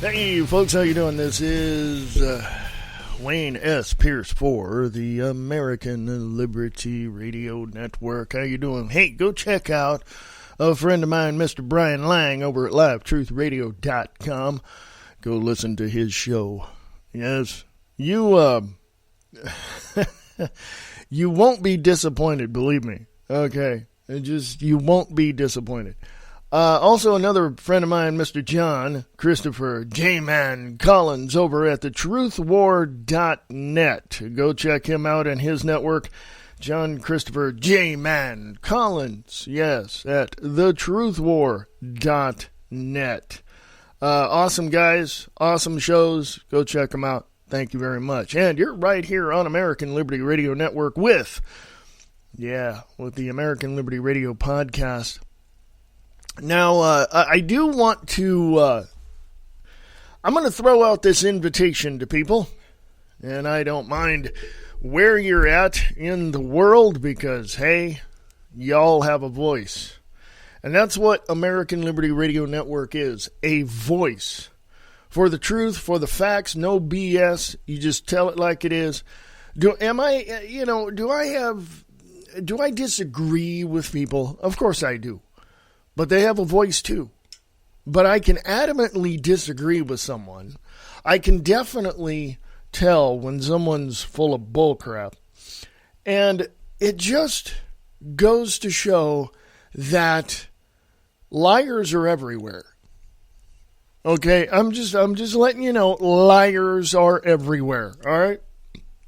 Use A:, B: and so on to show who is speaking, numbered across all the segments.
A: Hey folks, how you doing? This is Wayne S. Pierce for the American Liberty Radio Network. How you doing? Hey, go check out a friend of mine, Mr. Brian Lang, over at LiveTruthRadio.com. Go listen to his show. Yes, you you won't be disappointed, believe me. Okay, you won't be disappointed. Also, another friend of mine, Mr. John Christopher J-Man Collins over at thetruthwar.net. Go check him out and his network, John Christopher J-Man Collins. Yes, at thetruthwar.net. Awesome guys, awesome shows. Go check them out. Thank you very much. And you're right here on American Liberty Radio Network with the American Liberty Radio Podcast. Now, I do want to, I'm going to throw out this invitation to people, and I don't mind where you're at in the world because, hey, y'all have a voice. And that's what American Liberty Radio Network is, a voice. For the truth, for the facts, no BS, you just tell it like it is. Do I disagree with people? Of course I do. But they have a voice too. But I can adamantly disagree with someone. I can definitely tell when someone's full of bullcrap. And it just goes to show that liars are everywhere. Okay, I'm just letting you know, liars are everywhere. All right?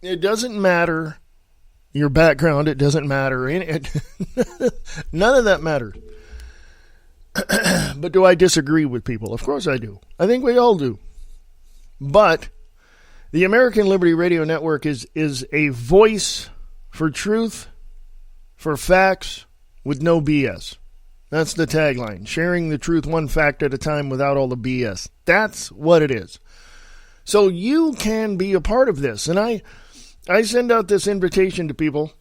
A: It doesn't matter your background. It doesn't matter. None of that matters. But do I disagree with people? Of course I do. I think we all do. But the American Liberty Radio Network is a voice for truth, for facts, with no BS. That's the tagline. Sharing the truth one fact at a time without all the BS. That's what it is. So you can be a part of this. And I send out this invitation to people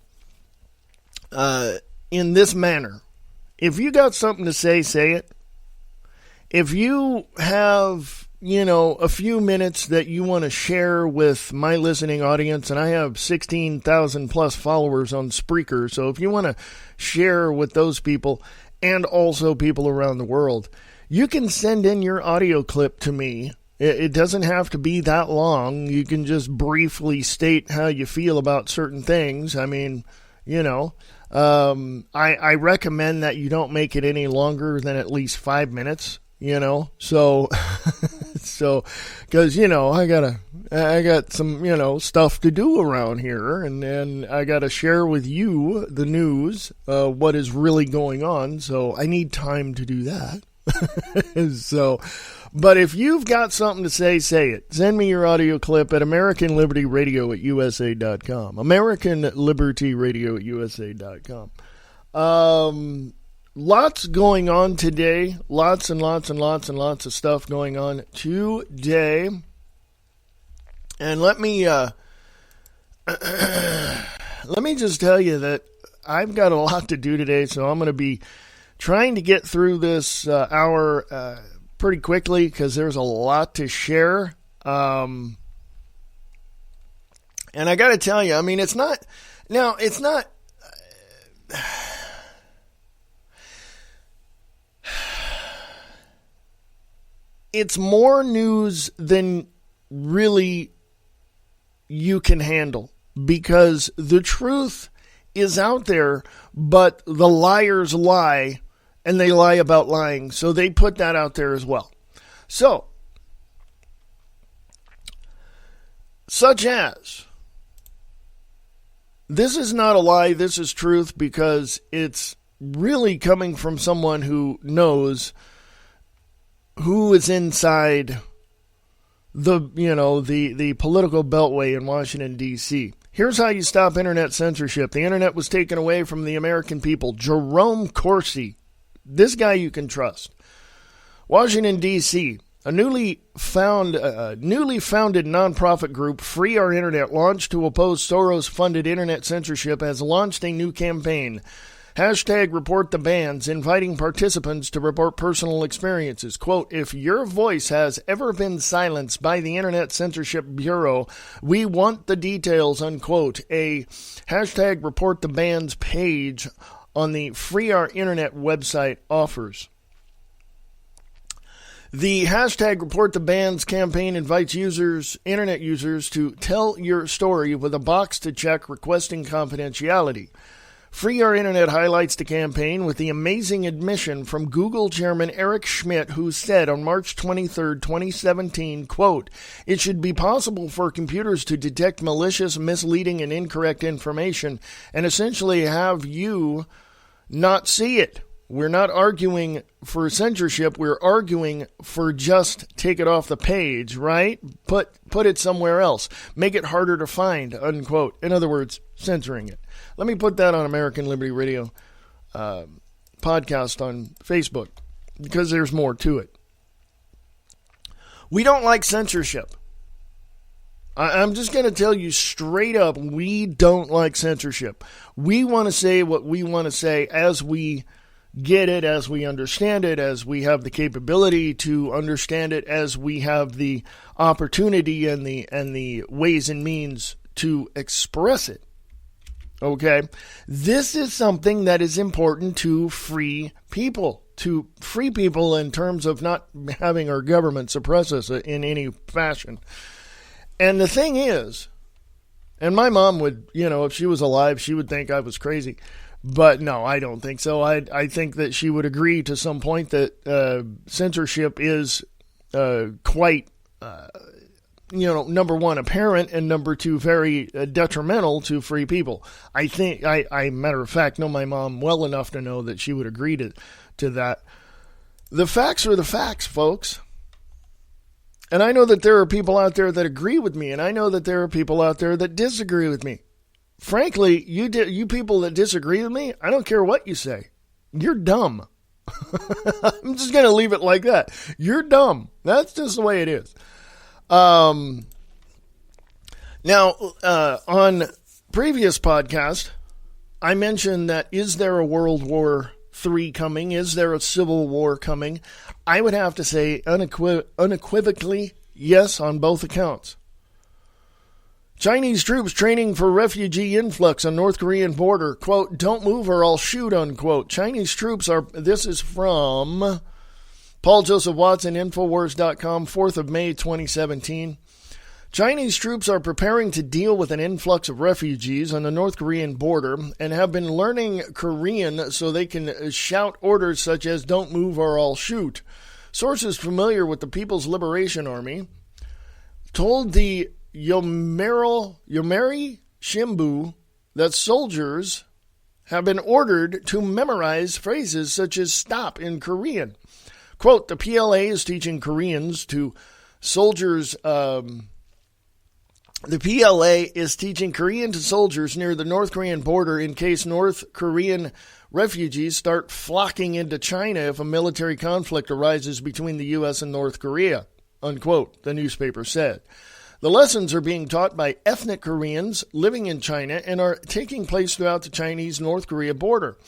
A: in this manner. If you got something to say, say it. If you have, a few minutes that you want to share with my listening audience, and I have 16,000 plus followers on Spreaker, so if you want to share with those people and also people around the world, you can send in your audio clip to me. It doesn't have to be that long. You can just briefly state how you feel about certain things. I mean, I recommend that you don't make it any longer than at least 5 minutes, so because, I got some, stuff to do around here, and I got to share with you the news, what is really going on, so I need time to do that. But if you've got something to say, say it. Send me your audio clip at AmericanLibertyRadio@USA.com. AmericanLibertyRadio@USA.com. Lots going on today. Lots and lots and lots and lots of stuff going on today. And let me just tell you that I've got a lot to do today, so I'm going to be trying to get through this hour pretty quickly because there's a lot to share. And I got to tell you, I mean, it's not. It's more news than really you can handle because the truth is out there, but the liars lie, and they lie about lying, so they put that out there as well. So, such as, this is not a lie, this is truth, because it's really coming from someone who knows who is inside the political beltway in Washington, D.C. Here's how you stop internet censorship. The internet was taken away from the American people. Jerome Corsi, this guy you can trust. Washington, D.C., a newly founded nonprofit group, Free Our Internet, launched to oppose Soros-funded internet censorship, has launched a new campaign. Hashtag report the bans, inviting participants to report personal experiences. Quote, if your voice has ever been silenced by the Internet Censorship Bureau, we want the details, unquote. A hashtag report the bans page on the Free Our Internet website offers. The hashtag Report the Bans campaign invites internet users to tell your story with a box to check requesting confidentiality. Free Our Internet highlights the campaign with the amazing admission from Google Chairman Eric Schmidt, who said on March 23, 2017, quote, it should be possible for computers to detect malicious, misleading, and incorrect information and essentially have you not see it. We're not arguing for censorship. We're arguing for just take it off the page, right? Put it somewhere else. Make it harder to find, unquote. In other words, censoring it. Let me put that on American Liberty Radio podcast on Facebook because there's more to it. We don't like censorship. I'm just going to tell you straight up, we don't like censorship. We want to say what we want to say as we get it, as we understand it, as we have the capability to understand it, as we have the opportunity and the ways and means to express it. Okay? This is something that is important to free people. To free people in terms of not having our government suppress us in any fashion. And the thing is, and my mom would, if she was alive, she would think I was crazy. But no, I don't think so. I think that she would agree to some point that censorship is quite, number one, apparent, and number two, very detrimental to free people. I think, matter of fact, know my mom well enough to know that she would agree to that. The facts are the facts, folks. And I know that there are people out there that agree with me, and I know that there are people out there that disagree with me. Frankly, you people that disagree with me, I don't care what you say. You're dumb. I'm just going to leave it like that. You're dumb. That's just the way it is. Now, on previous podcast, I mentioned that is there a World War III coming? Is there a civil war coming? I would have to say unequivocally yes on both accounts. Chinese troops training for refugee influx on North Korean border. Quote, don't move or I'll shoot, unquote. Chinese troops are, this is from Paul Joseph Watson, Infowars.com, 4th of May, 2017. Chinese troops are preparing to deal with an influx of refugees on the North Korean border and have been learning Korean so they can shout orders such as don't move or I'll shoot. Sources familiar with the People's Liberation Army told the Yomiuri Shimbun that soldiers have been ordered to memorize phrases such as stop in Korean. Quote, the PLA is teaching Koreans to soldiers... The PLA is teaching Korean to soldiers near the North Korean border in case North Korean refugees start flocking into China if a military conflict arises between the U.S. and North Korea, unquote, the newspaper said. The lessons are being taught by ethnic Koreans living in China and are taking place throughout the Chinese-North Korea border.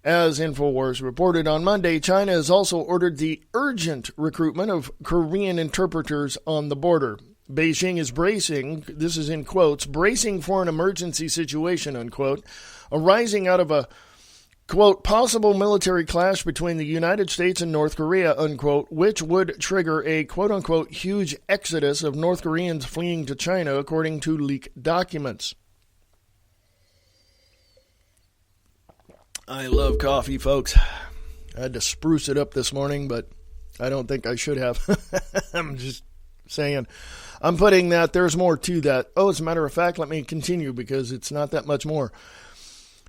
A: As Infowars reported on Monday, China has also ordered the urgent recruitment of Korean interpreters on the border. Beijing is bracing, this is in quotes, bracing for an emergency situation, unquote, arising out of a, quote, possible military clash between the United States and North Korea, unquote, which would trigger a, quote, unquote, huge exodus of North Koreans fleeing to China, according to leaked documents. I love coffee, folks. I had to spruce it up this morning, but I don't think I should have. I'm just saying. I'm putting that, there's more to that. Oh, as a matter of fact, let me continue because it's not that much more.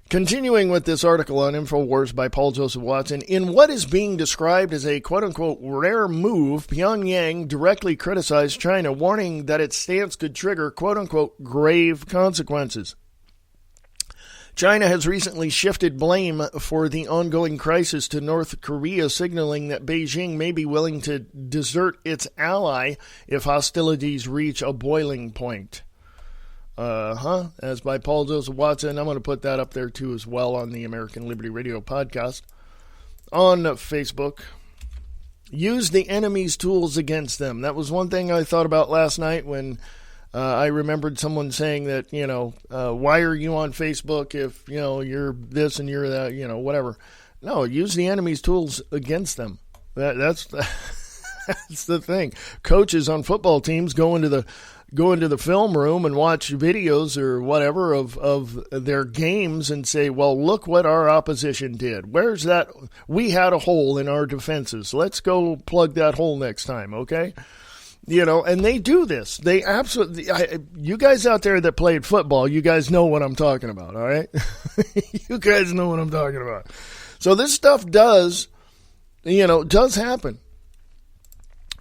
A: Continuing with this article on InfoWars by Paul Joseph Watson, in what is being described as a quote-unquote rare move, Pyongyang directly criticized China, warning that its stance could trigger quote-unquote grave consequences. China has recently shifted blame for the ongoing crisis to North Korea, signaling that Beijing may be willing to desert its ally if hostilities reach a boiling point. As by Paul Joseph Watson. I'm going to put that up there too as well on the American Liberty Radio podcast on Facebook. Use the enemy's tools against them. That was one thing I thought about last night when I remembered someone saying that, why are you on Facebook if, you're this and you're that, whatever. No, use the enemy's tools against them. That's that's the thing. Coaches on football teams go into the film room and watch videos or whatever of their games and say, well, look what our opposition did. Where's that? We had a hole in our defenses. Let's go plug that hole next time, okay? And they do this. They absolutely, you guys out there that played football, you guys know what I'm talking about, all right? You guys know what I'm talking about. So this stuff does happen.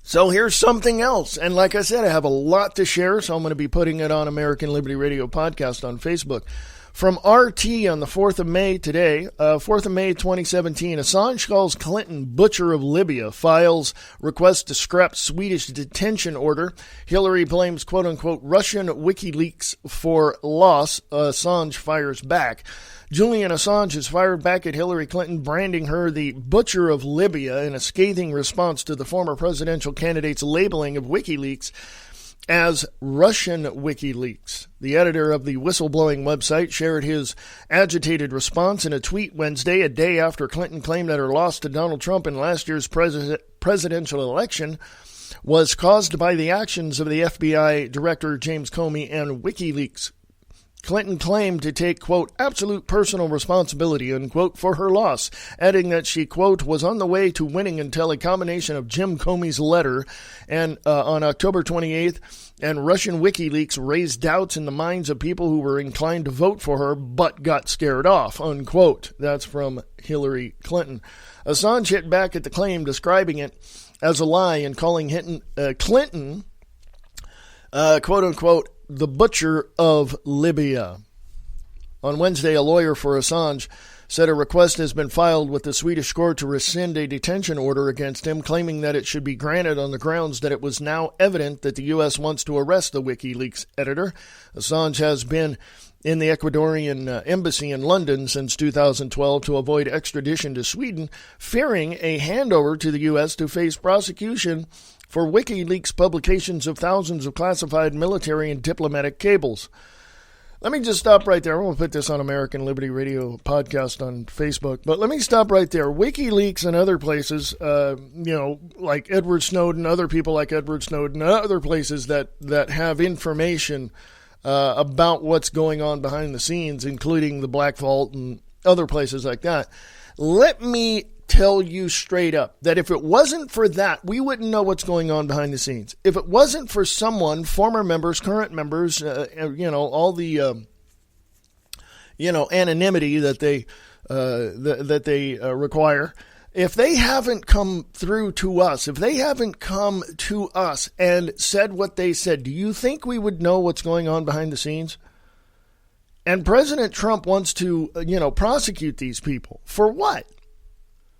A: So here's something else. And like I said, I have a lot to share, so I'm going to be putting it on American Liberty Radio Podcast on Facebook. From RT on the 4th of May today, 4th of May 2017, Assange calls Clinton butcher of Libya, files request to scrap Swedish detention order. Hillary blames quote-unquote Russian WikiLeaks for loss. Assange fires back. Julian Assange has fired back at Hillary Clinton, branding her the butcher of Libya in a scathing response to the former presidential candidate's labeling of WikiLeaks as Russian WikiLeaks. The editor of the whistleblowing website shared his agitated response in a tweet Wednesday, a day after Clinton claimed that her loss to Donald Trump in last year's presidential election was caused by the actions of the FBI Director James Comey and WikiLeaks. Clinton claimed to take, quote, absolute personal responsibility, unquote, for her loss, adding that she, quote, was on the way to winning until a combination of Jim Comey's letter and on October 28th and Russian WikiLeaks raised doubts in the minds of people who were inclined to vote for her but got scared off, unquote. That's from Hillary Clinton. Assange hit back at the claim, describing it as a lie and calling Clinton, quote, unquote, the butcher of Libya. On Wednesday, a lawyer for Assange said a request has been filed with the Swedish court to rescind a detention order against him, claiming that it should be granted on the grounds that it was now evident that the U.S. wants to arrest the WikiLeaks editor. Assange has been in the Ecuadorian embassy in London since 2012 to avoid extradition to Sweden, fearing a handover to the U.S. to face prosecution for WikiLeaks publications of thousands of classified military and diplomatic cables. Let me just stop right there. I'm going to put this on American Liberty Radio Podcast on Facebook, but let me stop right there. WikiLeaks and other places, like Edward Snowden, other people like Edward Snowden, other places that have information about what's going on behind the scenes, including the Black Vault and other places like that. Let me tell you straight up that if it wasn't for that, we wouldn't know what's going on behind the scenes. If it wasn't for someone, former members, current members, all the, anonymity that they require, if they haven't come through to us, if they haven't come to us and said what they said, do you think we would know what's going on behind the scenes? And President Trump wants to, prosecute these people. For what?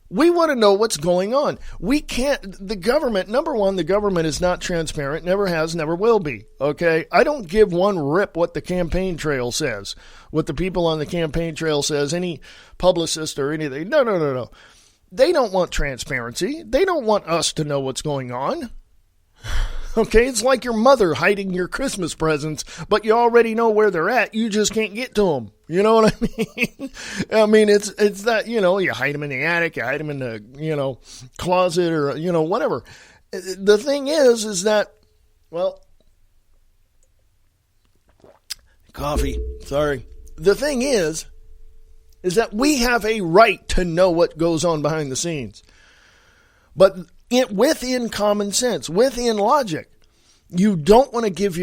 A: We want to know what's going on. We can't, the government, number one, the government is not transparent, never has, never will be, okay? I don't give one rip what the campaign trail says, what the people on the campaign trail says, any publicist or anything. No. They don't want transparency. They don't want us to know what's going on. Okay, it's like your mother hiding your Christmas presents, but you already know where they're at. You just can't get to them. You know what I mean? I mean, it's that, you hide them in the attic, you hide them in the, closet or, whatever. The thing is that, coffee, sorry. The thing is that we have a right to know what goes on behind the scenes. But within common sense, within logic, you don't want to give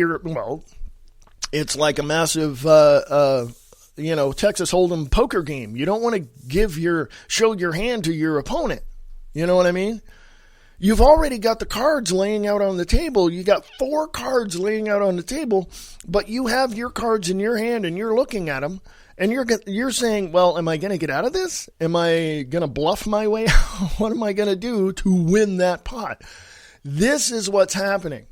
A: it's like a massive, Texas Hold'em poker game. You don't want to show your hand to your opponent. You know what I mean? You've already got the cards laying out on the table. You got 4 cards laying out on the table, but you have your cards in your hand and you're looking at them. And you're saying, well, am I going to get out of this? Am I going to bluff my way out? What am I going to do to win that pot? This is what's happening.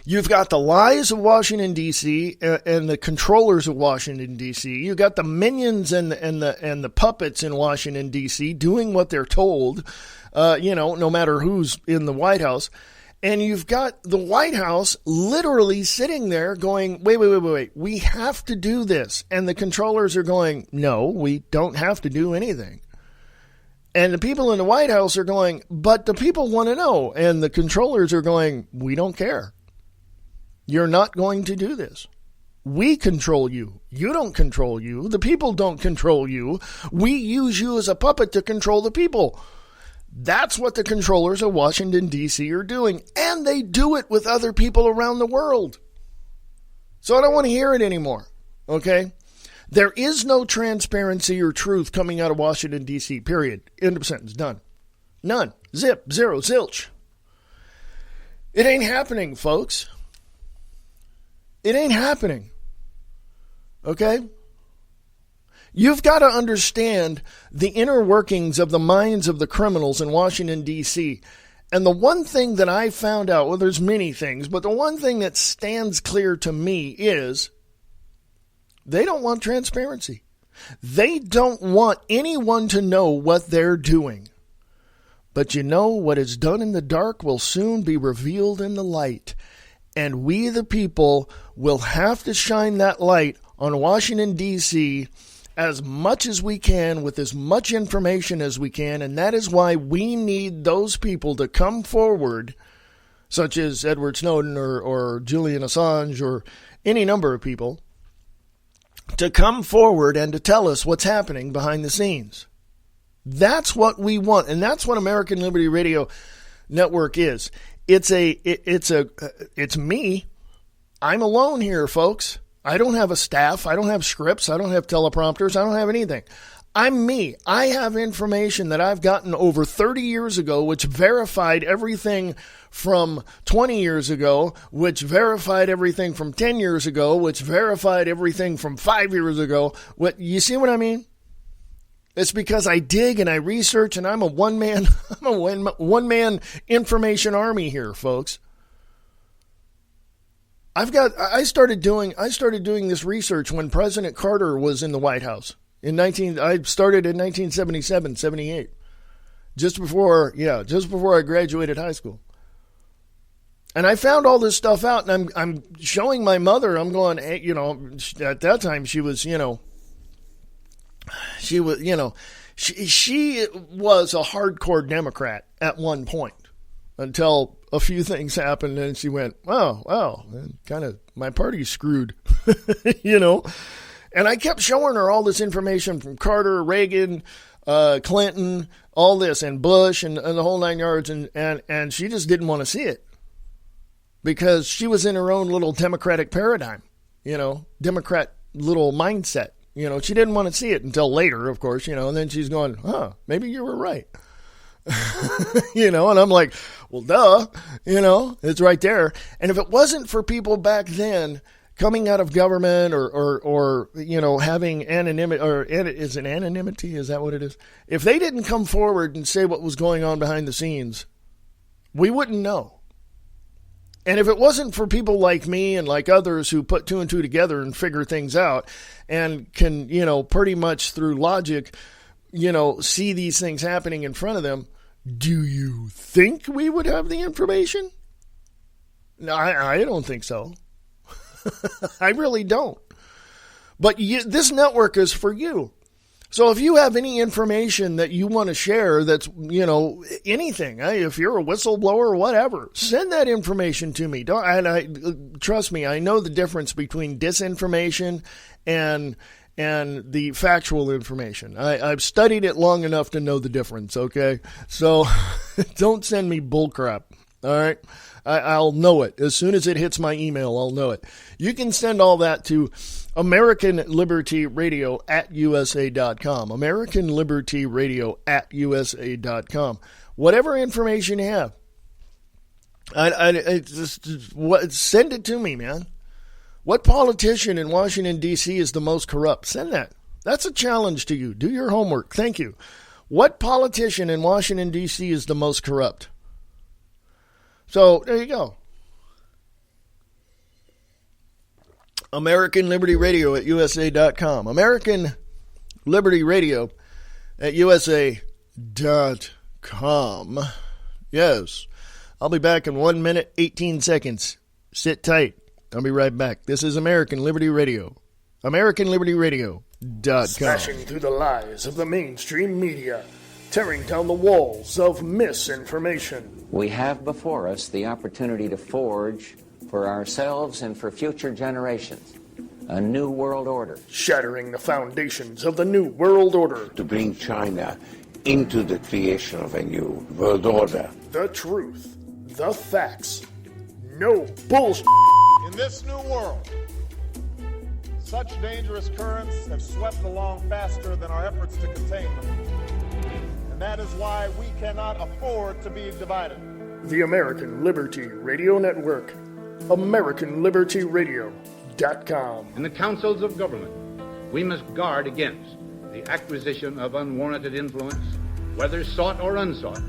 A: You've got the lies of Washington, D.C. and the controllers of Washington, D.C. You've got the minions and the puppets in Washington, D.C. doing what they're told, no matter who's in the White House. And you've got the White House literally sitting there going, wait, we have to do this. And the controllers are going, no, we don't have to do anything. And the people in the White House are going, but the people want to know. And the controllers are going, we don't care. You're not going to do this. We control you. You don't control you. The people don't control you. We use you as a puppet to control the people. That's what the controllers of Washington, D.C. are doing. And they do it with other people around the world. So I don't want to hear it anymore. Okay? There is no transparency or truth coming out of Washington, D.C., period. End of sentence. Done. None. Zip. Zero. Zilch. It ain't happening, folks. It ain't happening. Okay? You've got to understand the inner workings of the minds of the criminals in Washington, D.C. And the one thing that I found out, well, there's many things, but the one thing that stands clear to me is they don't want transparency. They don't want anyone to know what they're doing. But you know, what is done in the dark will soon be revealed in the light. And we, the people, will have to shine that light on Washington, D.C. as much as we can, with as much information as we can. And that is why we need those people to come forward, such as Edward Snowden or Julian Assange or any number of people, to come forward and to tell us what's happening behind the scenes. That's what we want. And that's what American Liberty Radio Network is. It's me. I'm alone here, folks. I don't have a staff. I don't have scripts. I don't have teleprompters. I don't have anything. I'm me. I have information that I've gotten over 30 years ago, which verified everything from 20 years ago, which verified everything from 10 years ago, which verified everything from 5 years ago. You see what I mean? It's because I dig and I research, and I'm a one-man information army here, folks. I started doing this research when President Carter was in the White House. I started in 1977, 78. Just before I graduated high school. And I found all this stuff out, and I'm showing my mother. I'm going, hey, at that time she was a hardcore Democrat at one point, until a few things happened, and she went, wow, kind of my party's screwed, And I kept showing her all this information from Carter, Reagan, Clinton, all this, and Bush, and the whole nine yards, and she just didn't want to see it because she was in her own little Democratic paradigm, Democrat little mindset. She didn't want to see it until later, of course, and then she's going, maybe you were right. And I'm like, well, duh, it's right there. And if it wasn't for people back then coming out of government or having anonymity, or is it anonymity? Is that what it is? If they didn't come forward and say what was going on behind the scenes, we wouldn't know. And if it wasn't for people like me and like others who put two and two together and figure things out and can, pretty much through logic, see these things happening in front of them, do you think we would have the information? No, I don't think so. I really don't. But this network is for you. So if you have any information that you want to share that's, anything, if you're a whistleblower or whatever, send that information to me. Trust me, I know the difference between disinformation and the factual information. I've studied it long enough to know the difference, okay? So don't send me bullcrap, all right? I'll know it. As soon as it hits my email, I'll know it. You can send all that to AmericanLibertyRadio@USA.com. AmericanLibertyRadio@USA.com. Whatever information you have, send it to me, man. What politician in Washington, D.C. is the most corrupt? Send that. That's a challenge to you. Do your homework. Thank you. What politician in Washington, D.C. is the most corrupt? So there you go. American Liberty Radio at USA.com. American Liberty Radio at USA.com. Yes. I'll be back in 1 minute, 18 seconds. Sit tight. I'll be right back. This is American Liberty Radio. AmericanLibertyRadio.com. Smashing through the lies of the mainstream media. Tearing down the walls of misinformation.
B: We have before us the opportunity to forge for ourselves and for future generations a new world order.
A: Shattering the foundations of the new world order.
C: To bring China into the creation of a new world order.
A: The truth, the facts, no bullshit.
D: In this new world, such dangerous currents have swept along faster than our efforts to contain them. And that is why we cannot afford to be divided.
A: The American Liberty Radio Network. AmericanLibertyRadio.com.
E: In the councils of government, we must guard against the acquisition of unwarranted influence, whether sought or unsought,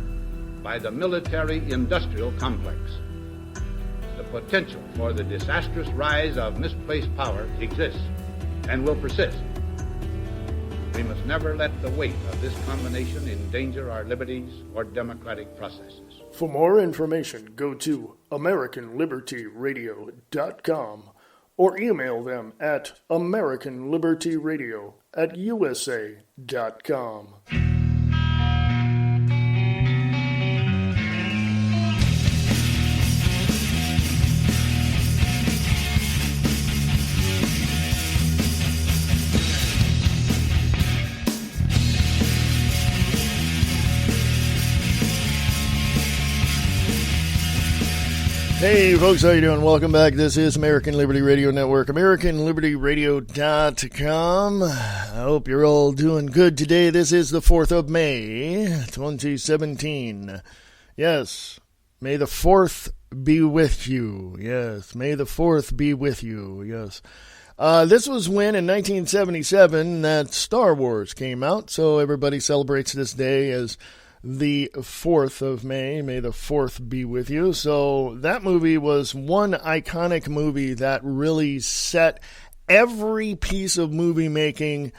E: by the military-industrial complex. The potential for the disastrous rise of misplaced power exists and will persist. We must never let the weight of this combination endanger our liberties or democratic processes.
A: For more information, go to AmericanLibertyRadio.com or email them at AmericanLibertyRadio@USA.com. Hey folks, how you doing? Welcome back. This is American Liberty Radio Network, AmericanLibertyRadio.com. I hope you're all doing good today. This is the 4th of May, 2017. Yes, may the 4th be with you. Yes, may the 4th be with you. Yes. This was when, in 1977, that Star Wars came out, so everybody celebrates this day as the 4th of May. May the 4th be with you. So that movie was one iconic movie that really set every piece of movie making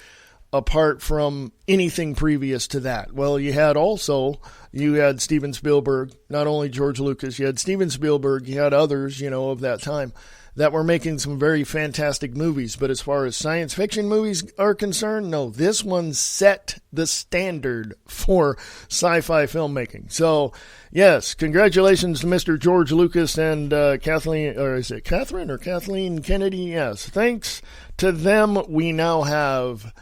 A: apart from anything previous to that. Well, you had Steven Spielberg, not only George Lucas, you had Steven Spielberg, you had others, of that time that were making some very fantastic movies. But as far as science fiction movies are concerned, no, this one set the standard for sci-fi filmmaking. So, yes, congratulations to Mr. George Lucas and Kathleen Kennedy? Yes, thanks to them, we now have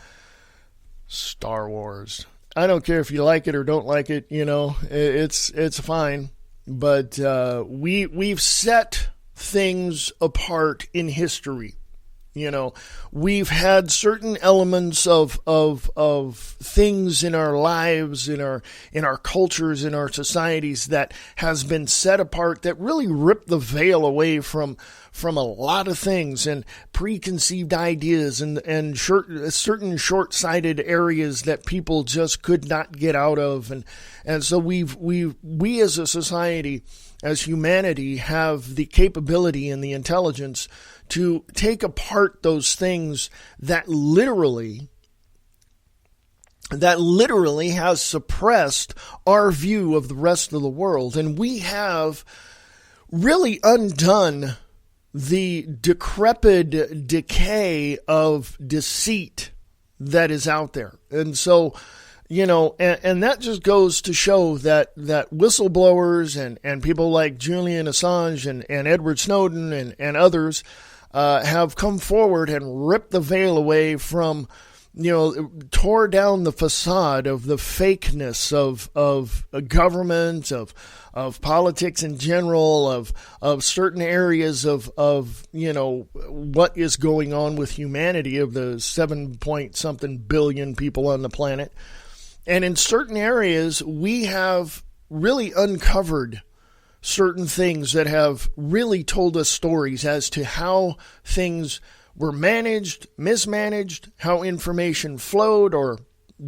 A: Star Wars. I don't care if you like it or don't like it, it's fine. But we've set things apart in history. We've had certain elements of things in our lives, in our cultures, in our societies that has been set apart that really ripped the veil away from a lot of things and preconceived ideas and certain short-sighted areas that people just could not get out of, and so we as a society, as humanity, have the capability and the intelligence to take apart those things that literally has suppressed our view of the rest of the world. And we have really undone the decrepit decay of deceit that is out there. And so, and that just goes to show that whistleblowers and people like Julian Assange and Edward Snowden and others have come forward and ripped the veil away from, tore down the facade of the fakeness of government, of politics in general, of certain areas of what is going on with humanity, of the 7-point-something billion people on the planet. And in certain areas, we have really uncovered certain things that have really told us stories as to how things were managed, mismanaged, how information flowed or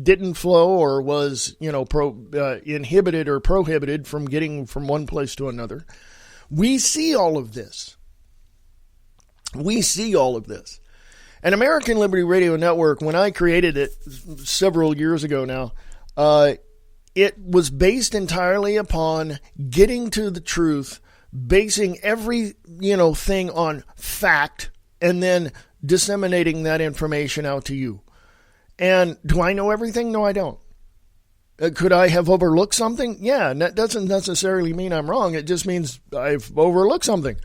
A: didn't flow, or was, inhibited or prohibited from getting from one place to another. We see all of this. We see all of this. And American Liberty Radio Network, when I created it several years ago now, it was based entirely upon getting to the truth, basing every, thing on fact, and then disseminating that information out to you. And do I know everything? No, I don't. Could I have overlooked something? Yeah, and that doesn't necessarily mean I'm wrong. It just means I've overlooked something.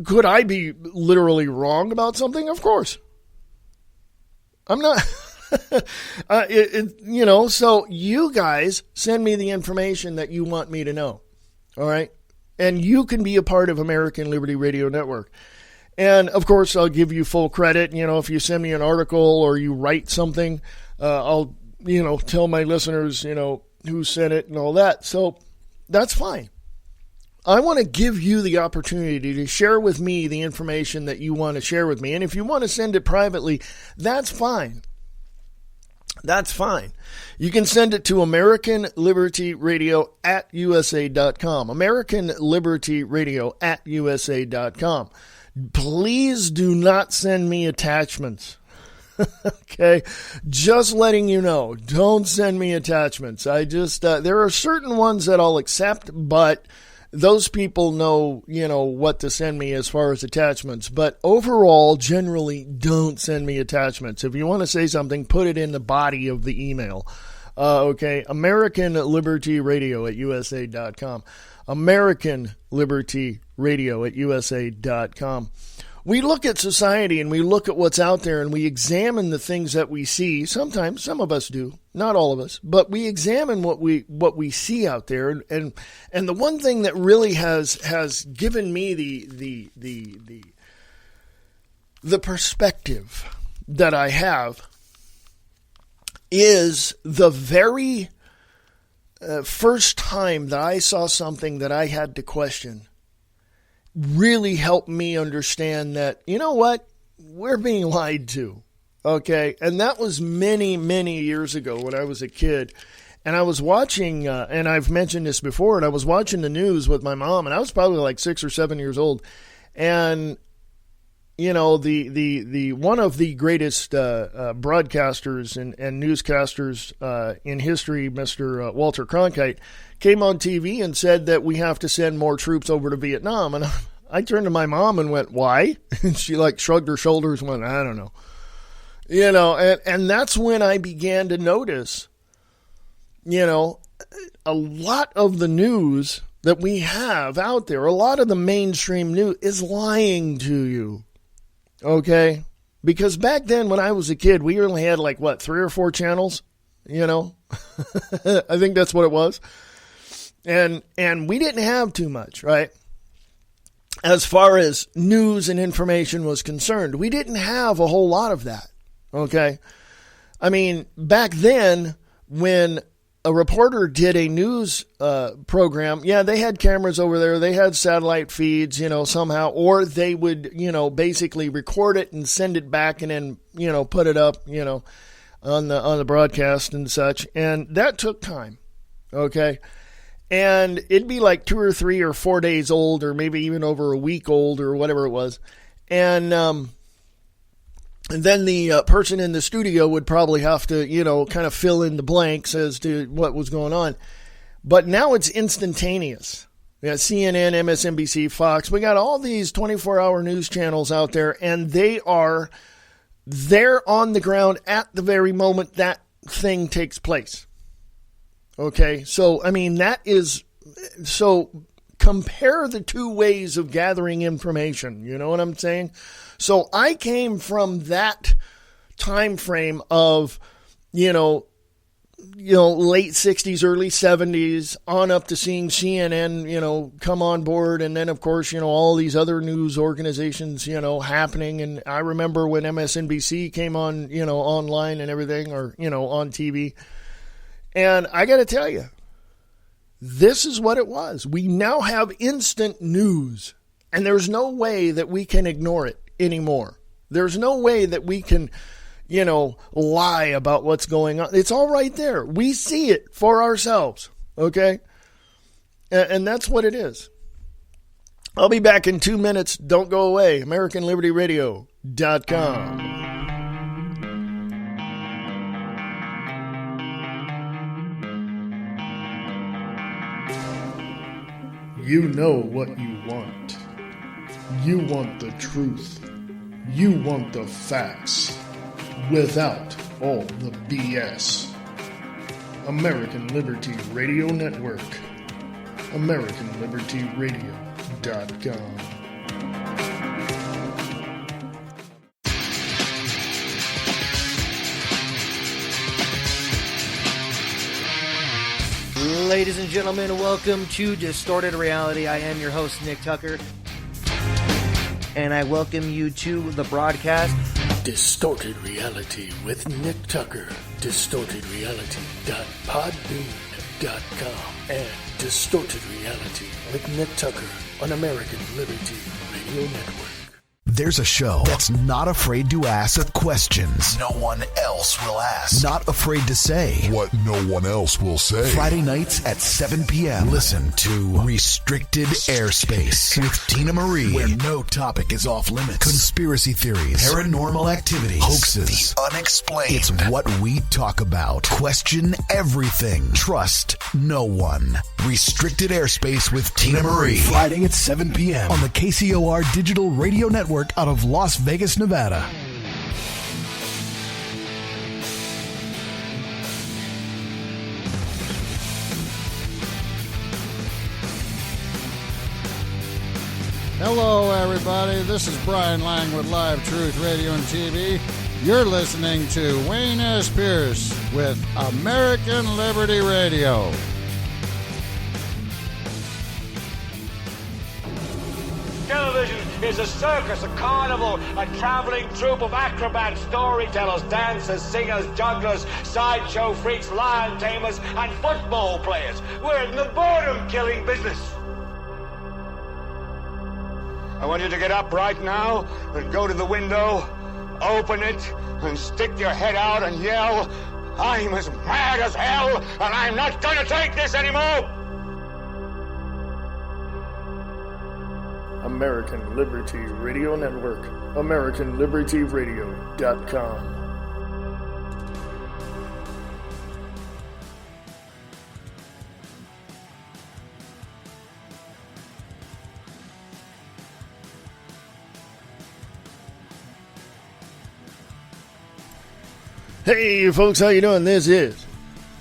A: Could I be literally wrong about something? Of course. I'm not. So you guys send me the information that you want me to know. All right. And you can be a part of American Liberty Radio Network. And of course, I'll give you full credit. If you send me an article or you write something, I'll, tell my listeners, who sent it and all that. So that's fine. I want to give you the opportunity to share with me the information that you want to share with me. And if you want to send it privately, that's fine. That's fine. You can send it to AmericanLibertyRadio@USA.com. AmericanLibertyRadio@USA.com. Please do not send me attachments. Okay? Just letting you know. Don't send me attachments. There are certain ones that I'll accept, but those people know, what to send me as far as attachments. But overall, generally, don't send me attachments. If you want to say something, put it in the body of the email. Okay? American Liberty Radio at USA.com. American Liberty Radio at USA.com. We look at society and we look at what's out there and we examine the things that we see. Sometimes, some of us do, not all of us, but we examine what we see out there. And the one thing that really has given me the perspective that I have is the very first time that I saw something that I had to question really helped me understand that, we're being lied to. Okay. And that was many, many years ago when I was a kid. And I was watching, and I've mentioned this before, and I was watching the news with my mom, and I was probably like 6 or 7 years old. And, the one of the greatest broadcasters and newscasters in history, Mr. Walter Cronkite, came on TV and said that we have to send more troops over to Vietnam. And I turned to my mom and went, why? And she shrugged her shoulders and went, I don't know. And that's when I began to notice, a lot of the news that we have out there, a lot of the mainstream news is lying to you. Okay? Because back then when I was a kid, we only had 3 or 4 channels, I think that's what it was. And we didn't have too much, right? As far as news and information was concerned, we didn't have a whole lot of that. Okay. I mean, back then when a reporter did a news program, they had cameras over there. They had satellite feeds, somehow, or they would, basically record it and send it back and then, put it up, on the broadcast and such. And that took time. Okay. And it'd be 2 or 3 or 4 days old, or maybe even over a week old, or whatever it was. And then the person in the studio would probably have to, kind of fill in the blanks as to what was going on. But now it's instantaneous. We got CNN, MSNBC, Fox. We got all these 24-hour news channels out there, and they're on the ground at the very moment that thing takes place. Okay, so, compare the two ways of gathering information, you know what I'm saying? So I came from that time frame of, late 60s, early 70s, on up to seeing CNN, come on board. And then, of course, all these other news organizations, happening. And I remember when MSNBC came on, online and everything, or, on TV. And I got to tell you, this is what it was. We now have instant news, and there's no way that we can ignore it anymore. There's no way that we can, lie about what's going on. It's all right there. We see it for ourselves, okay? And that's what it is. I'll be back in 2 minutes. Don't go away. AmericanLibertyRadio.com. You know what you want. You want the truth. You want the facts. Without all the BS. American Liberty Radio Network. AmericanLibertyRadio.com.
F: Ladies and gentlemen, welcome to Distorted Reality. I am your host, Nick Tucker, and I welcome you to the broadcast.
A: Distorted Reality with Nick Tucker. DistortedReality.podbean.com and Distorted Reality with Nick Tucker on American Liberty Radio Network.
G: There's a show that's not afraid to ask questions no one else will ask. Not afraid to say
H: what no one else will say.
G: Friday nights at 7 p.m. Listen to Restricted Airspace with Tina Marie, where no topic is off limits. Conspiracy theories, paranormal activities, hoaxes, the unexplained. It's what we talk about. Question everything. Trust no one. Restricted Airspace with Tina Marie. Friday at 7 p.m. on the KCOR Digital Radio Network out of Las Vegas, Nevada.
I: Hello, everybody. This is Brian Lang with Live Truth Radio and TV. You're listening to Wayne S. Pierce with American Liberty Radio.
J: Television is a circus, a carnival, a traveling troupe of acrobats, storytellers, dancers, singers, jugglers, sideshow freaks, lion tamers, and football players. We're in the boredom-killing business. I want you to get up right now and go to the window, open it, and stick your head out and yell, "I'm as mad as hell, and I'm not gonna take this anymore!"
A: American Liberty Radio Network. AmericanLibertyRadio.com. Hey folks, how you doing? This is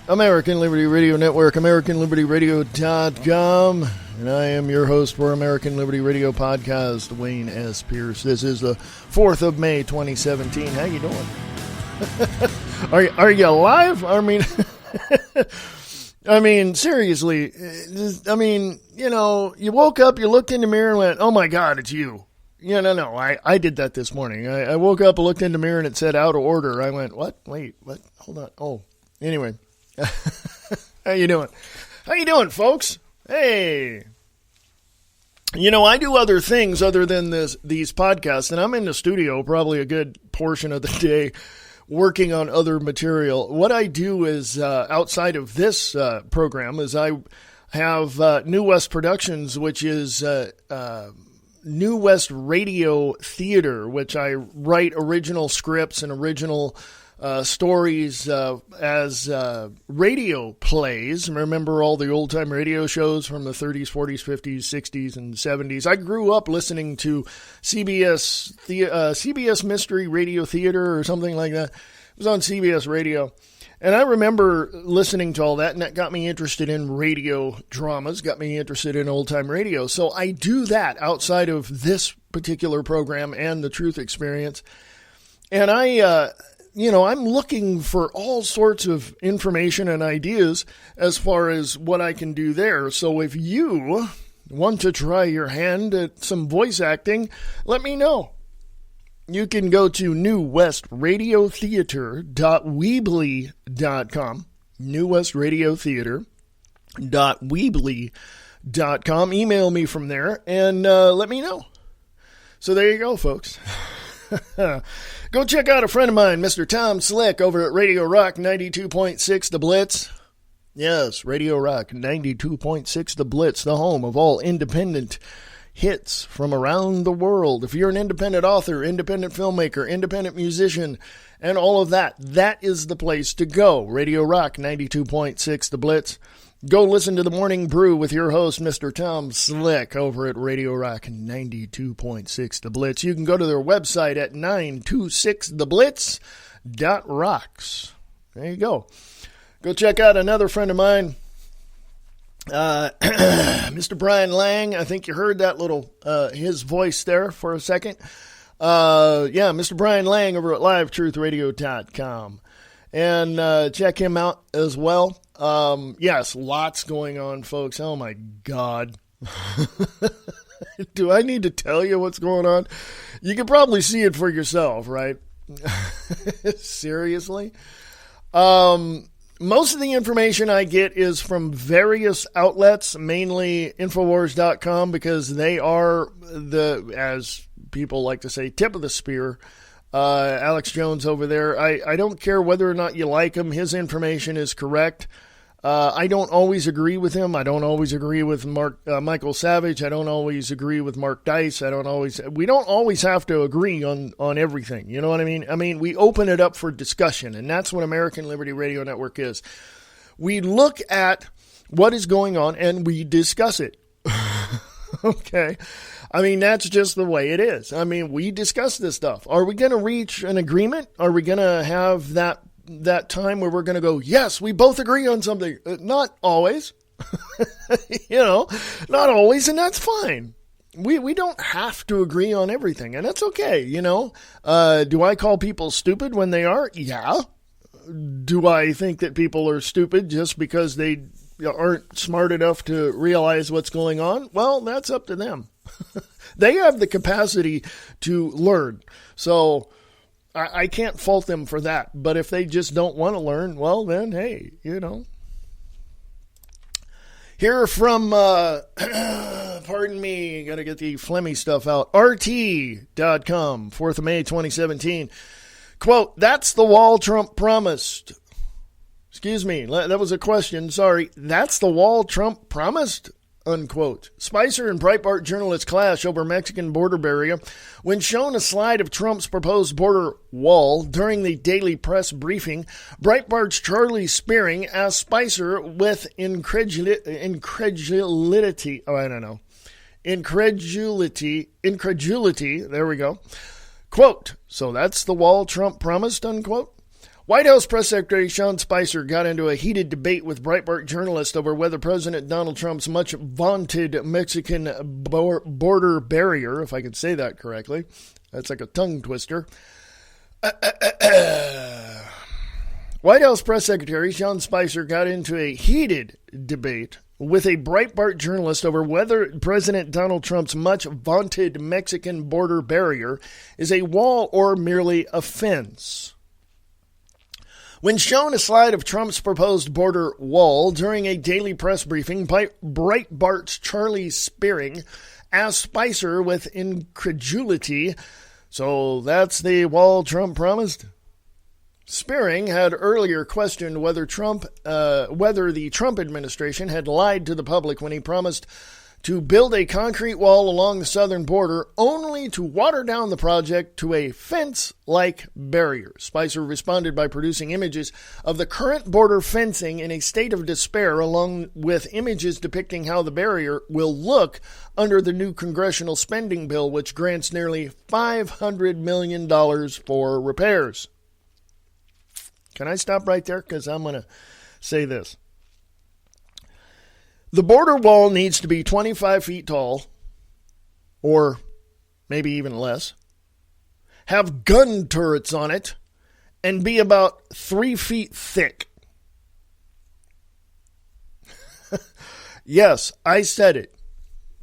A: American Liberty Radio Network, AmericanLibertyRadio.com, and I am your host for American Liberty Radio Podcast, Wayne S. Pierce. This is the 4th of May, 2017. How you doing? Are you alive? I mean, seriously. I mean, you know, you woke up, you looked in the mirror and went, "Oh my God, it's you." Yeah, no. I did that this morning. I woke up, looked in the mirror, and it said out of order. I went, "What? Wait, what? Hold on." Oh, anyway. How you doing? How you doing, folks? Hey. You know, I do other things other than these podcasts, and I'm in the studio probably a good portion of the day working on other material. What I do is, outside of this program, is I have New West Productions, which is New West Radio Theater, which I write original scripts and original stories as radio plays. Remember all the old-time radio shows from the 30s, 40s, 50s, 60s, and 70s. I grew up listening to CBS Mystery Radio Theater or something like that. It was on CBS Radio. And I remember listening to all that, and that got me interested in radio dramas, got me interested in old-time radio. So I do that outside of this particular program and the Truth Experience. And I'm looking for all sorts of information and ideas as far as what I can do there. So if you want to try your hand at some voice acting, let me know. You can go to newwestradiotheater.weebly.com, newwestradiotheater.weebly.com. Email me from there and let me know. So there you go, folks. Go check out a friend of mine, Mr. Tom Slick, over at Radio Rock 92.6 The Blitz. Yes, Radio Rock 92.6 The Blitz, the home of all independent hits from around the world. If you're an independent author, independent filmmaker, independent musician, and all of that, that is the place to go. Radio Rock 92.6 The Blitz. Go listen to The Morning Brew with your host, Mr. Tom Slick, over at Radio Rock 92.6 The Blitz. You can go to their website at 926theblitz.rocks. There you go. Go check out another friend of mine, Mr. Brian Lang. I think you heard that little, his voice there for a second. Mr. Brian Lang over at livetruthradio.com. And check him out as well. Yes, lots going on, folks. Oh, my God. Do I need to tell you what's going on? You can probably see it for yourself, right? Seriously? Most of the information I get is from various outlets, mainly Infowars.com, because they are the, as people like to say, tip of the spear. Alex Jones over there. I don't care whether or not you like him. His information is correct. I don't always agree with him. I don't always agree with Michael Savage. I don't always agree with Mark Dice. We don't always have to agree on everything. You know what I mean? I mean, we open it up for discussion, and that's what American Liberty Radio Network is. We look at what is going on and we discuss it. Okay. I mean, that's just the way it is. I mean, we discuss this stuff. Are we going to reach an agreement? Are we going to have that time where we're going to go, yes, we both agree on something? Not always. Not always, and that's fine. We don't have to agree on everything, and that's okay, Do I call people stupid when they are? Yeah. Do I think that people are stupid just because they aren't smart enough to realize what's going on? Well, that's up to them. They have the capacity to learn. So I can't fault them for that. But if they just don't want to learn, well, then, hey, Here from, pardon me, got to get the phlegmy stuff out, RT.com, 4th of May, 2017. Quote, that's the wall Trump promised. Excuse me, that was a question, sorry. That's the wall Trump promised? Unquote. Spicer and Breitbart journalists clash over Mexican border barrier. When shown a slide of Trump's proposed border wall during the daily press briefing, Breitbart's Charlie Spearing asked Spicer with incredulity, there we go. Quote, so that's the wall Trump promised, unquote. White House Press Secretary Sean Spicer got into a heated debate with Breitbart journalists over whether President Donald Trump's much-vaunted Mexican border barrier, if I could say that correctly, that's like a tongue twister. White House Press Secretary Sean Spicer got into a heated debate with a Breitbart journalist over whether President Donald Trump's much-vaunted Mexican border barrier is a wall or merely a fence. When shown a slide of Trump's proposed border wall during a daily press briefing, Breitbart's Charlie Spearing asked Spicer with incredulity, so that's the wall Trump promised? Spearing had earlier questioned whether the Trump administration had lied to the public when he promised to build a concrete wall along the southern border, only to water down the project to a fence-like barrier. Spicer responded by producing images of the current border fencing in a state of despair, along with images depicting how the barrier will look under the new congressional spending bill, which grants nearly $500 million for repairs. Can I stop right there? Because I'm going to say this. The border wall needs to be 25 feet tall, or maybe even less, have gun turrets on it, and be about 3 feet thick. Yes, I said it.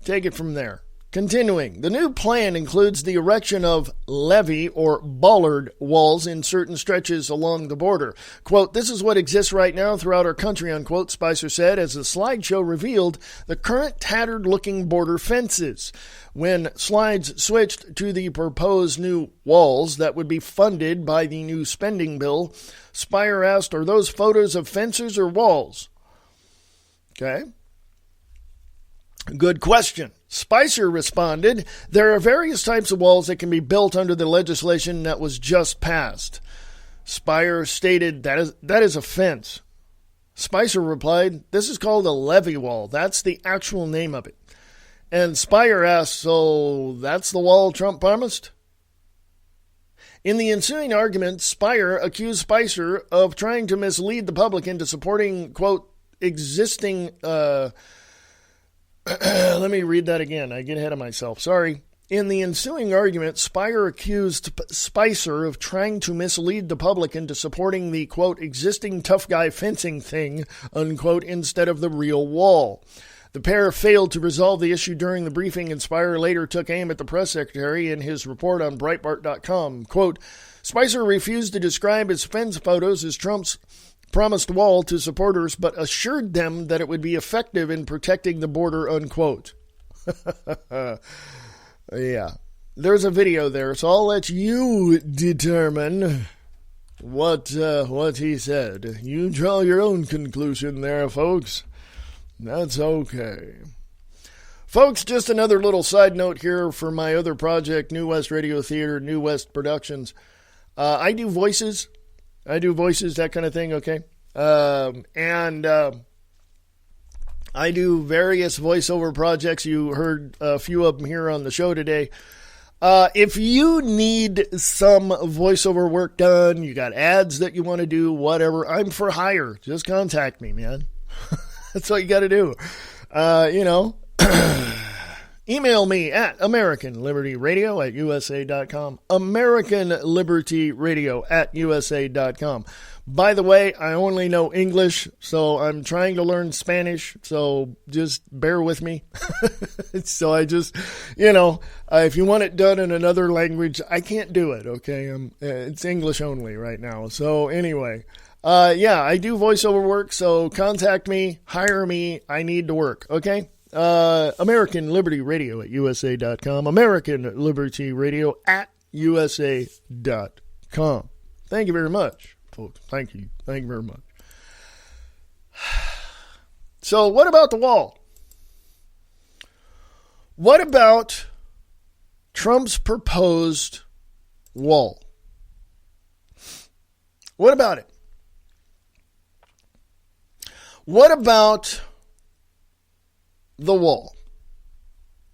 A: Take it from there. Continuing, the new plan includes the erection of levee or bollard walls in certain stretches along the border. Quote, this is what exists right now throughout our country, unquote, Spicer said, as the slideshow revealed the current tattered-looking border fences. When slides switched to the proposed new walls that would be funded by the new spending bill, Spire asked, are those photos of fences or walls? Okay. Good question. Spicer responded, there are various types of walls that can be built under the legislation that was just passed. Spicer stated, that is a fence. Spicer replied, this is called a levee wall. That's the actual name of it. And Spicer asked, so that's the wall Trump promised? In the ensuing argument, Spicer accused Spicer of trying to mislead the public into supporting, quote, existing... Let me read that again. I get ahead of myself. Sorry. In the ensuing argument, Spicer accused Spicer of trying to mislead the public into supporting the, quote, existing tough guy fencing thing, unquote, instead of the real wall. The pair failed to resolve the issue during the briefing, and Spicer later took aim at the press secretary in his report on Breitbart.com. Quote, Spicer refused to describe his fence photos as Trump's promised wall to supporters, but assured them that it would be effective in protecting the border, unquote. Yeah, there's a video there, so I'll let you determine what he said. You draw your own conclusion there, folks. That's okay. Folks, just another little side note here for my other project, New West Radio Theater, New West Productions. I do voices, that kind of thing, okay? And I do various voiceover projects. You heard a few of them here on the show today. If you need some voiceover work done, you got ads that you want to do, whatever, I'm for hire. Just contact me, man. That's what you got to do. Email me at AmericanLibertyRadio@USA.com. AmericanLibertyRadio@USA.com. By the way, I only know English, so I'm trying to learn Spanish, so just bear with me. So I just, if you want it done in another language, I can't do it, okay? It's English only right now. So anyway, I do voiceover work, so contact me, hire me, I need to work, okay? American Liberty Radio @USA.com. American Liberty Radio @USA.com. Thank you very much, folks. Thank you. Thank you very much. So what about the wall? What about Trump's proposed wall? What about it? What about the wall?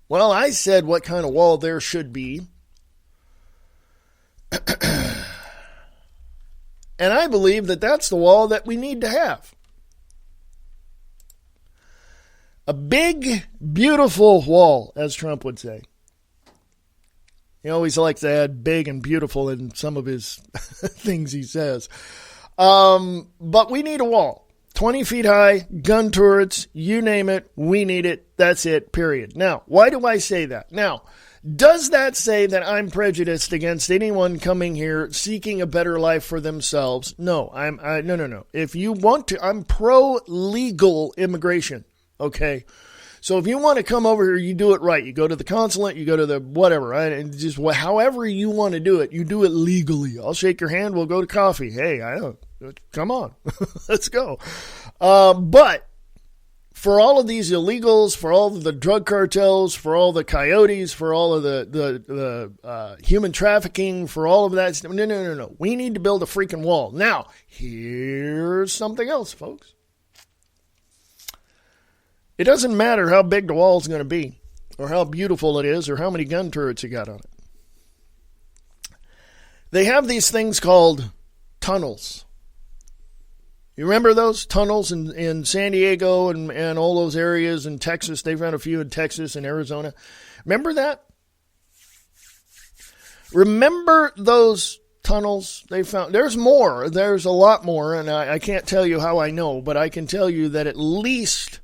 A: Well, I said what kind of wall there should be. And I believe that that's the wall that we need to have. A big, beautiful wall, as Trump would say. He always likes to add big and beautiful in some of his things he says. But we need a wall. 20 feet high, gun turrets, you name it, we need it, that's it, period. Now, why do I say that? Now, does that say that I'm prejudiced against anyone coming here seeking a better life for themselves? No, no. If you want to, I'm pro-legal immigration, okay? So if you want to come over here, you do it right. You go to the consulate, you go to the whatever, right? And just however you want to do it, you do it legally. I'll shake your hand, we'll go to coffee. Hey, come on, let's go. But for all of these illegals, for all of the drug cartels, for all the coyotes, for all of the human trafficking, for all of that, no. We need to build a freaking wall. Now, here's something else, folks. It doesn't matter how big the wall is going to be, or how beautiful it is, or how many gun turrets you got on it. They have these things called tunnels. You remember those tunnels in San Diego and all those areas in Texas? They found a few in Texas and Arizona. Remember that? Remember those tunnels they found? There's more. There's a lot more, and I can't tell you how I know, but I can tell you that at least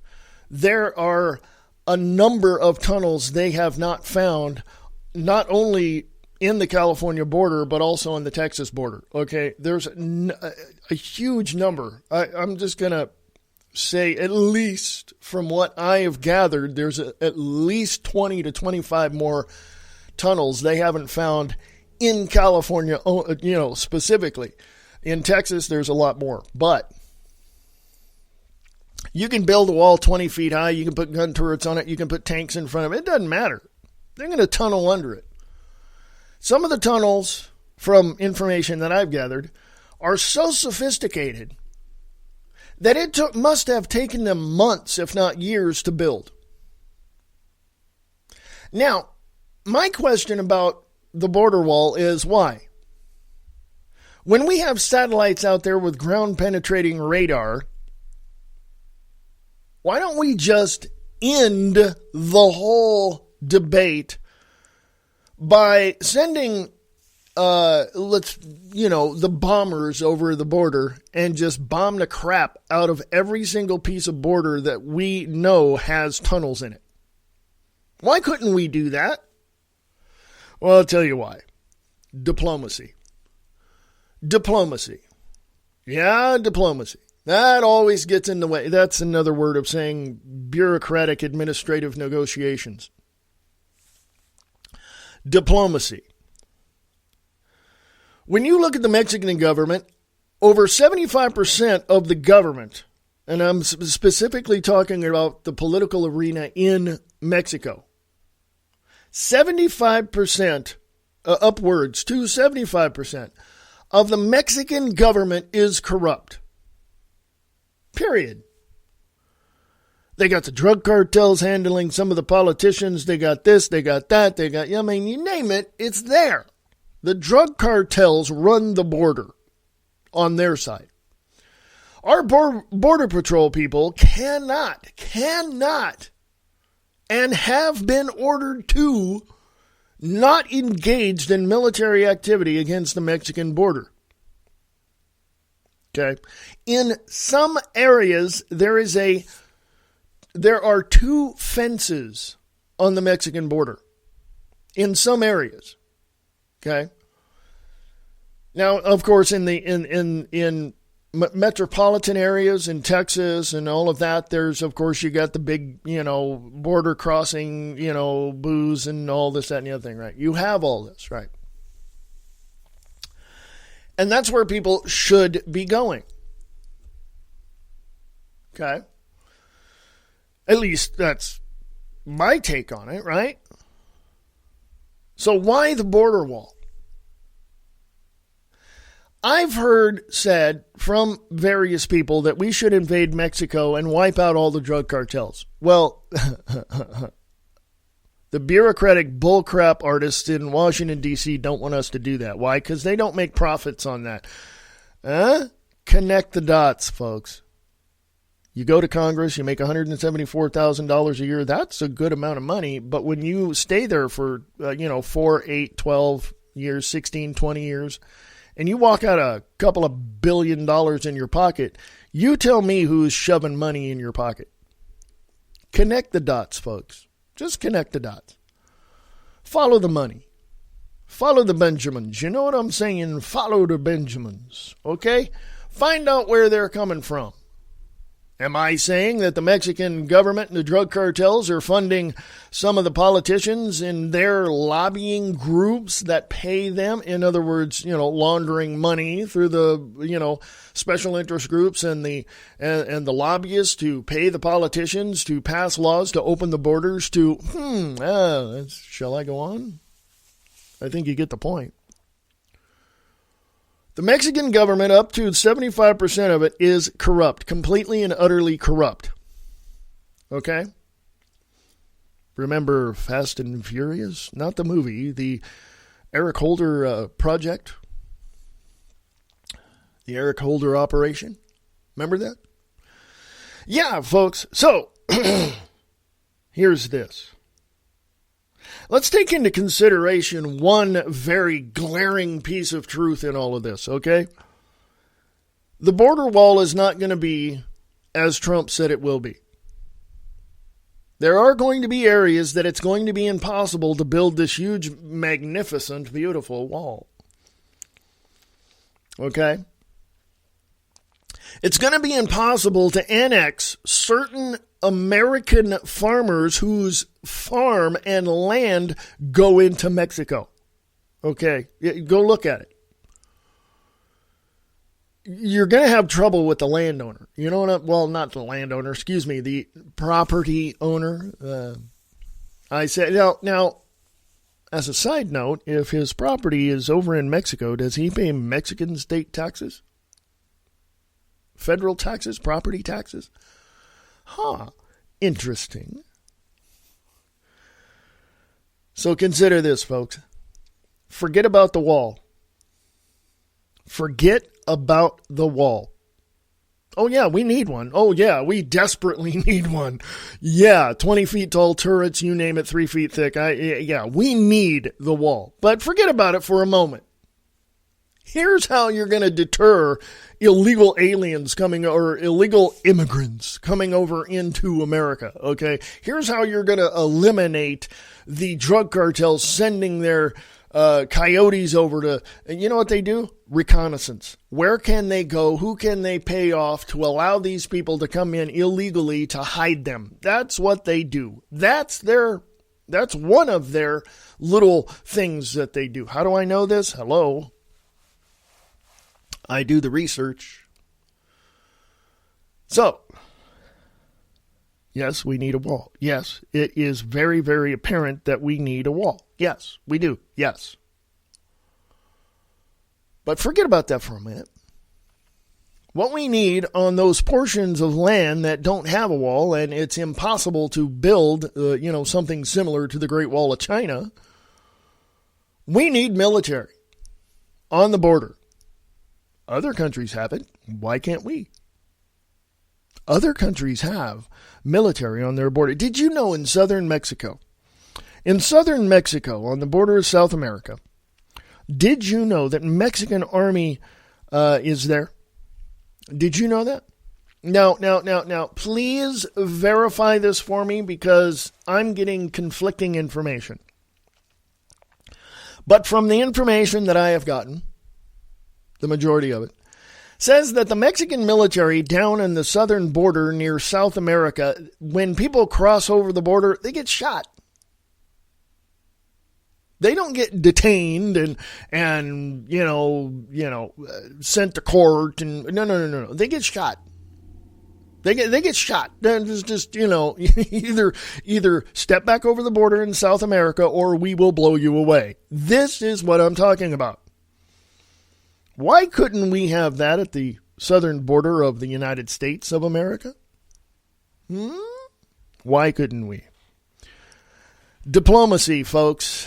A: there are a number of tunnels they have not found, not only in the California border, but also on the Texas border. Okay, there's a huge number. I'm just going to say, at least from what I have gathered, there's at least 20 to 25 more tunnels they haven't found in California, specifically. In Texas, there's a lot more. But You can build a wall 20 feet high. You can put gun turrets on it. You can put tanks in front of it. It doesn't matter. They're going to tunnel under it. Some of the tunnels, from information that I've gathered, are so sophisticated that it must have taken them months, if not years, to build. Now, my question about the border wall is why? When we have satellites out there with ground-penetrating radar, why don't we just end the whole debate by sending the bombers over the border and just bomb the crap out of every single piece of border that we know has tunnels in it? Why couldn't we do that? Well, I'll tell you why. Diplomacy. Diplomacy. Yeah, diplomacy. That always gets in the way. That's another word of saying bureaucratic administrative negotiations. Diplomacy. When you look at the Mexican government, over 75% of the government, and I'm specifically talking about the political arena in Mexico, 75%, upwards to 75% of the Mexican government is corrupt. Period. They got the drug cartels handling some of the politicians. They got this, they got that, you name it, it's there. The drug cartels run the border on their side. Our border patrol people cannot, and have been ordered to not engaged in military activity against the Mexican border. Okay. In some areas, there are 2 fences on the Mexican border. In some areas. Okay. Now, of course, in metropolitan areas in Texas and all of that, there's, of course, you got the big, border crossing, booze and all this, that, and the other thing, right? You have all this, right? And that's where people should be going. Okay? At least that's my take on it, right? So why the border wall? I've heard said from various people that we should invade Mexico and wipe out all the drug cartels. Well, the bureaucratic bullcrap artists in Washington, D.C. don't want us to do that. Why? Because they don't make profits on that. Connect the dots, folks. You go to Congress, you make $174,000 a year. That's a good amount of money. But when you stay there for, 4, 8, 12 years, 16, 20 years, and you walk out a couple of $1 billion in your pocket, you tell me who's shoving money in your pocket. Connect the dots, folks. Just connect the dots. Follow the money. Follow the Benjamins. You know what I'm saying? Follow the Benjamins. Okay? Find out where they're coming from. Am I saying that the Mexican government and the drug cartels are funding some of the politicians in their lobbying groups that pay them? In other words, laundering money through the, special interest groups and the lobbyists to pay the politicians to pass laws to open the borders to, shall I go on? I think you get the point. The Mexican government, up to 75% of it, is corrupt, completely and utterly corrupt. Okay? Remember Fast and Furious? Not the movie, the Eric Holder project. The Eric Holder operation. Remember that? Yeah, folks. So, here's this. Let's take into consideration one very glaring piece of truth in all of this, okay? The border wall is not going to be as Trump said it will be. There are going to be areas that it's going to be impossible to build this huge, magnificent, beautiful wall. Okay? It's going to be impossible to annex certain American farmers whose farm and land go into Mexico. Okay, go look at it. you're going to have trouble with the landowner. You know what? Well, not the landowner, excuse me, the property owner. I said, now, as a side note, if his property is over in Mexico, does he pay Mexican state taxes? Federal taxes, property taxes? Interesting. So consider this, folks. Forget about the wall. Forget about the wall. Oh, yeah, we need one. Oh, yeah, we desperately need one. Yeah, 20 feet tall turrets, you name it, 3 feet thick. Yeah, we need the wall. But forget about it for a moment. Here's how you're going to deter illegal aliens coming, or illegal immigrants coming over into America, okay? Here's how you're going to eliminate the drug cartels sending their coyotes over to, you know what they do? Reconnaissance. Where can they go? Who can they pay off to allow these people to come in illegally to hide them? That's what they do. That's one of their little things that they do. How do I know this? Hello. I do the research. So, yes, we need a wall. Yes, it is very, very apparent that we need a wall. Yes, we do. Yes. But forget about that for a minute. What we need on those portions of land that don't have a wall, and it's impossible to build, something similar to the Great Wall of China, we need military on the border. Other countries have it. Why can't we? Other countries have military on their border. Did you know in southern Mexico, on the border of South America, did you know that Mexican army is there? Did you know that? Now, please verify this for me because I'm getting conflicting information. But from the information that I have gotten, the majority of it, says that the Mexican military down in the southern border near South America, when people cross over the border, they get shot. They don't get detained and sent to court and no. They get shot. They get shot. Just either step back over the border in South America or we will blow you away. This is what I'm talking about. Why couldn't we have that at the southern border of the United States of America? Why couldn't we? Diplomacy, folks.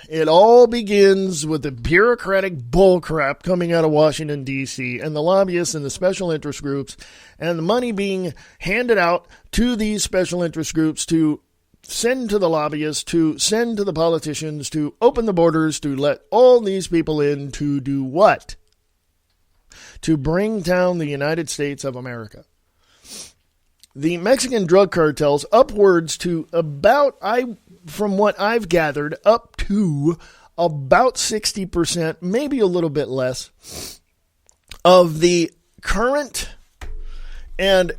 A: It all begins with the bureaucratic bullcrap coming out of Washington, D.C., and the lobbyists and the special interest groups, and the money being handed out to these special interest groups to send to the lobbyists, to send to the politicians, to open the borders, to let all these people in to do what? To bring down the United States of America. The Mexican drug cartels, upwards to from what I've gathered, up to about 60%, maybe a little bit less, of the current the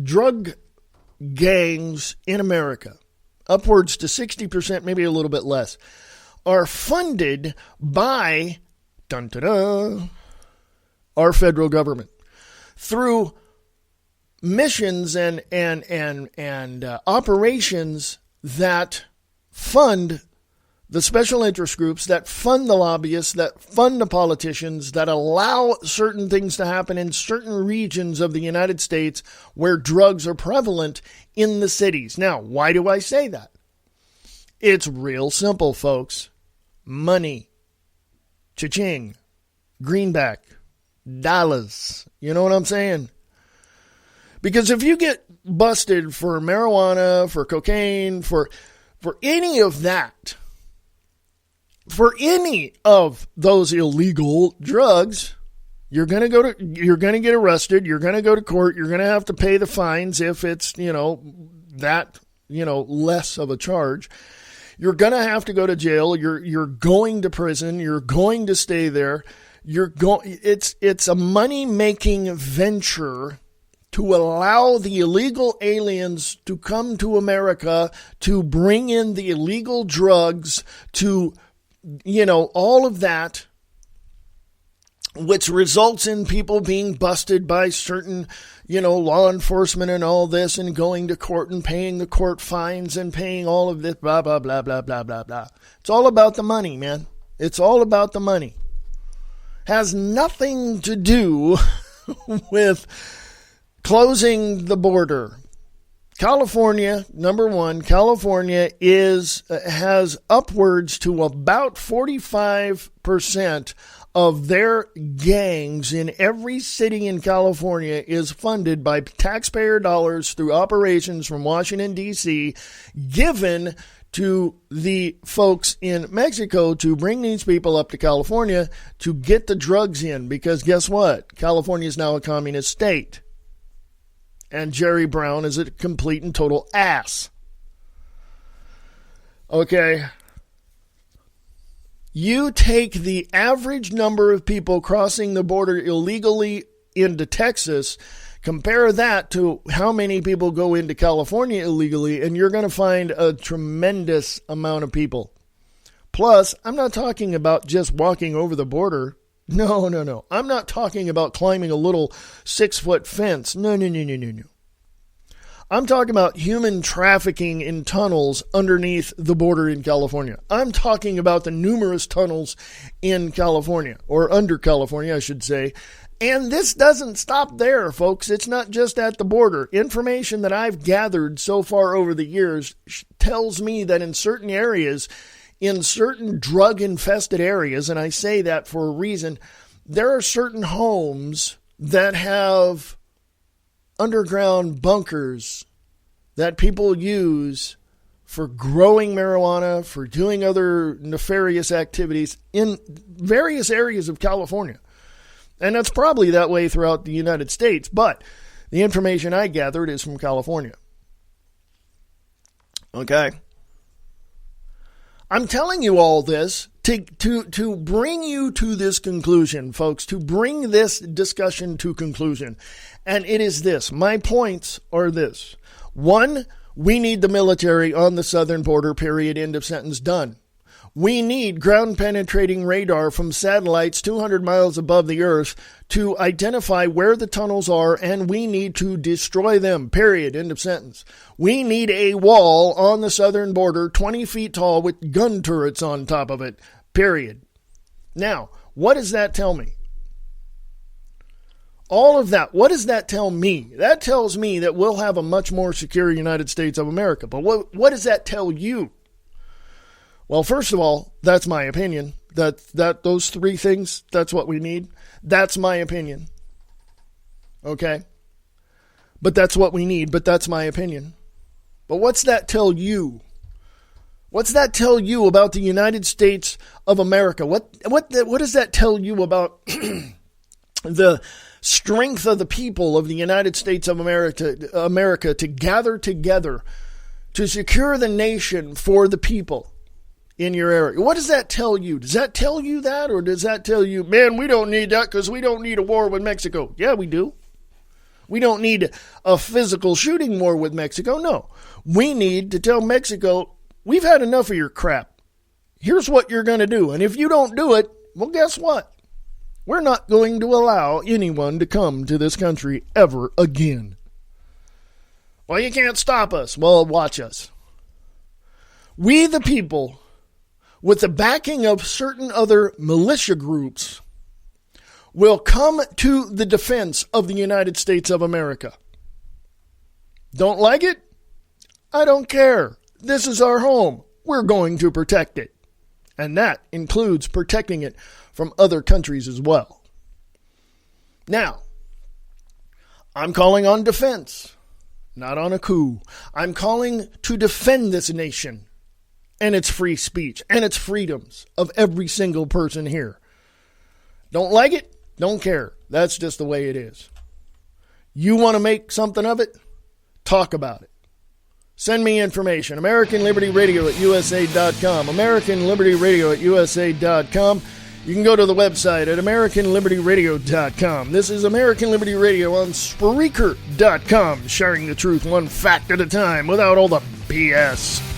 A: drug gangs in America, upwards to 60%, maybe a little bit less, are funded by our federal government through missions and operations that fund the special interest groups, that fund the lobbyists, that fund the politicians, that allow certain things to happen in certain regions of the United States where drugs are prevalent in the cities. Now, why do I say that? It's real simple, folks. Money. Cha-ching. Greenback. Dollars. You know what I'm saying? Because if you get busted for marijuana, for cocaine, for any of that, for any of those illegal drugs, you're going to get arrested, you're going to go to court, you're going to have to pay the fines if it's, less of a charge. You're going to have to go to jail, you're going to prison, you're going to stay there. It's a money-making venture to allow the illegal aliens to come to America, to bring in the illegal drugs, to, all of that, which results in people being busted by certain, law enforcement and all this, and going to court and paying the court fines and paying all of this, blah, blah, blah, blah, blah, blah, blah. It's all about the money, man. It's all about the money. Has nothing to do with closing the border. California, number one, California has upwards to about 45% of their gangs in every city in California is funded by taxpayer dollars through operations from Washington, D.C., given to the folks in Mexico to bring these people up to California to get the drugs in. Because guess what? California is now a communist state. And Jerry Brown is a complete and total ass. Okay. You take the average number of people crossing the border illegally into Texas, compare that to how many people go into California illegally, and you're going to find a tremendous amount of people. Plus, I'm not talking about just walking over the border. No. I'm not talking about climbing a little 6-foot fence. No. I'm talking about human trafficking in tunnels underneath the border in California. I'm talking about the numerous tunnels in California, or under California, I should say. And this doesn't stop there, folks. It's not just at the border. Information that I've gathered so far over the years tells me that in certain areas, in certain drug-infested areas, and I say that for a reason, there are certain homes that have underground bunkers that people use for growing marijuana, for doing other nefarious activities in various areas of California. And that's probably that way throughout the United States, but the information I gathered is from California. Okay? I'm telling you all this to bring you to this conclusion, folks, to bring this discussion to conclusion. And it is this. My points are this. 1, we need the military on the southern border, period, end of sentence, done. We need ground-penetrating radar from satellites 200 miles above the earth to identify where the tunnels are, and we need to destroy them, period, end of sentence. We need a wall on the southern border 20 feet tall with gun turrets on top of it, period. Now, what does that tell me? All of that, what does that tell me? That tells me that we'll have a much more secure United States of America. But what does that tell you? Well, first of all, that's my opinion. That those 3 things, that's what we need. That's my opinion. Okay? But that's what we need, but that's my opinion. But what's that tell you? What's that tell you about the United States of America? What does that tell you about the strength of the people of the United States of America to gather together to secure the nation for the people in your area? What does that tell you? Does that tell you that, or does that tell you, man, we don't need that because we don't need a war with Mexico? Yeah, we do. We don't need a physical shooting war with Mexico. No. We need to tell Mexico, we've had enough of your crap. Here's what you're going to do. And if you don't do it, well, guess what? We're not going to allow anyone to come to this country ever again. Well, you can't stop us. Well, watch us. We, the people, with the backing of certain other militia groups, will come to the defense of the United States of America. Don't like it? I don't care. This is our home. We're going to protect it. And that includes protecting it from other countries as well. Now, I'm calling on defense, not on a coup. I'm calling to defend this nation and its free speech and its freedoms of every single person here. Don't like it? Don't care. That's just the way it is. You want to make something of it? Talk about it. Send me information. American Liberty Radio at USA.com. American Liberty Radio at USA.com. You can go to the website at AmericanLibertyRadio.com. This is American Liberty Radio on Spreaker.com, sharing the truth one fact at a time without all the BS.